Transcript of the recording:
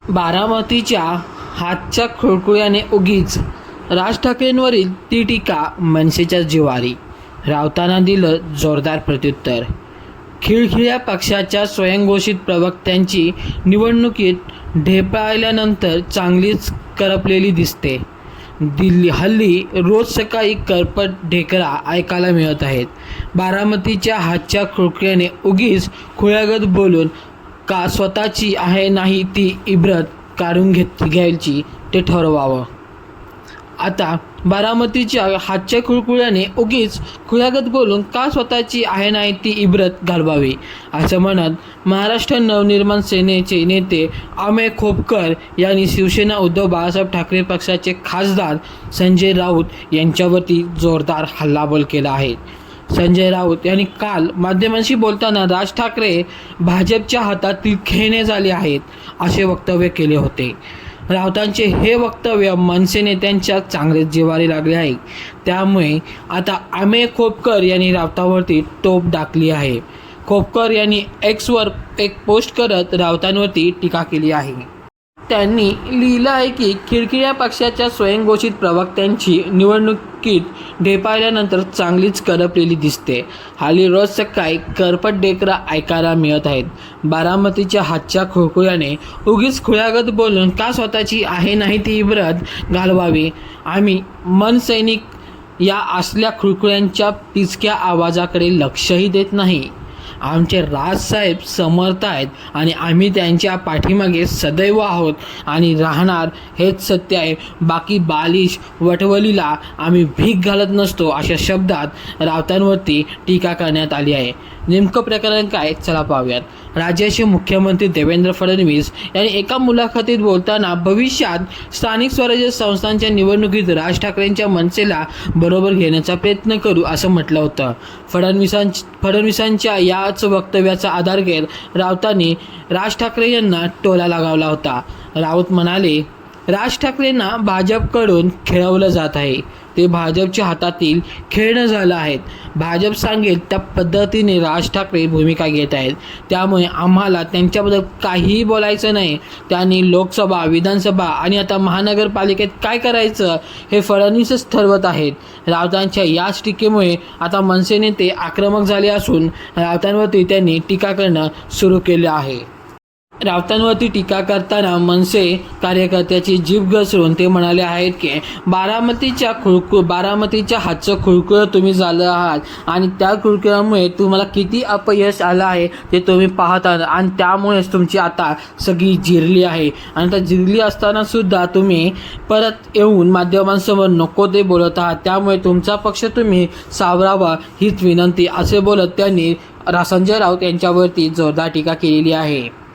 बारामतीच्या हातच्या खुळखुळ्याने उगीच राज ठाकरेंवरील ती टीका मनसेच्या जिव्हारी. राऊतांना दिलं जोरदार प्रत्युत्तर. खिळखिळ्या पक्षाच्या स्वयंघोषित प्रवक्त्यांची निवडणुकीत ढेपाळल्यानंतर चांगलीच करपलेली दिसते. हल्ली रोज सकाळी करपट ढेकरा ऐकायला मिळत आहेत. बारामतीच्या हातच्या खुळखुळ्याने उगीच खुळ्यागत बोलून का स्वतःची आहे नाही ती इब्रत काढून घ्यायची ते ठरवावं. आता बारामतीच्या हातच्या खुळखुळ्याने उगीच खुळ्यागत बोलून का स्वतःची आहे नाही ती इब्रत घालवावी असं म्हणत महाराष्ट्र नवनिर्माण सेनेचे नेते अमेय खोपकर यांनी शिवसेना उद्धव बाळासाहेब ठाकरे पक्षाचे खासदार संजय राऊत यांच्यावरती जोरदार हल्लाबोल केला आहे. संजय राऊत यांनी काल माध्यमांशी बोलताना राज ठाकरे भाजपच्या हातातील खेळणे झाले आहेत असे वक्तव्य केले होते. राऊतांचे हे वक्तव्य मनसे नेत्यांच्या चांगलेच जिव्हारी लागले आहे. त्यामुळे आता अमेय खोपकर यांनी राऊतांवरती टोप टाकली आहे. खोपकर यांनी एक्सवर एक पोस्ट करत राऊतांवरती टीका केली आहे. त्यांनी लिहिलं आहे की खिळखिळ्या पक्षाच्या स्वयंघोषित प्रवक्त्यांची निवडणुकीत ढेपाळल्यानंतर चांगलीच करपलेली दिसते. हल्ली रोज सकाळी करपट ढेकरा ऐकायला मिळत आहेत. बारामतीच्या हातच्या खुळखुळ्याने उगीच खुळ्यागत बोलून का स्वतःची आहे नाही ती इब्रत घालवावी. आम्ही मनसैनिक या असल्या खुळखुळ्यांच्या पिचक्या आवाजाकडे लक्षही देत नाही. आमचे राजसाहेब समर्थ आहेत आणि आम्ही त्यांच्या पाठीमागे सदैव आहोत आणि राहणार हेच सत्य आहे. बाकी बालिश वटवलीला आम्ही भीक घालत नसतो अशा शब्दात राऊतांवरती टीका करण्यात आली आहे. नेमकं प्रकरण काय चला पाहूयात. राज्याचे मुख्यमंत्री देवेंद्र फडणवीस यांनी एका मुलाखतीत बोलताना भविष्यात स्थानिक स्वराज्य संस्थांच्या निवडणुकीत राज ठाकरेंच्या मनसेला बरोबर घेण्याचा प्रयत्न करू असं म्हटलं होतं. फडणवीसांच्या याच वक्तव्याचा आधार घेत राऊतांनी राज ठाकरे यांना टोला लगावला होता. राऊत म्हणाले, राज ठाकरेंना भाजपकडून खेळवलं जात आहे. ते भाजपच्या हातातील खेळणं झालं आहेत. भाजप सांगेल त्या पद्धतीने राज ठाकरे भूमिका घेत आहेत. त्यामुळे आम्हाला त्यांच्याबद्दल काहीही बोलायचं नाही. त्यांनी लोकसभा, विधानसभा आणि आता महानगरपालिकेत काय करायचं हे फडणवीसच ठरवत आहेत. राऊतांच्या याच टीकेमुळे आता मनसे नेते आक्रमक झाले असून राऊतांवरती त्यांनी टीका करणं सुरू केलं आहे. राऊतांवरती टीका करताना मनसे कार्यकर्त्याची जीभ घसरून ते म्हणाले आहेत की बारामतीच्या हातचं खुळखुळं तुम्ही झालं आहात आणि त्या खुळखुळ्यामुळे तुम्हाला किती अपयश आलं आहे ते तुम्ही पाहत आहात आणि त्यामुळेच तुमची आता सगळी जिरली आहे. आणि त्या जिरली असताना सुद्धा तुम्ही परत येऊन माध्यमांसमोर नको ते बोलत आहात. त्यामुळे तुमचा पक्ष तुम्ही सावरावा हीच विनंती असे बोलत त्यांनी संजय राऊत यांच्यावरती जोरदार टीका केलेली आहे.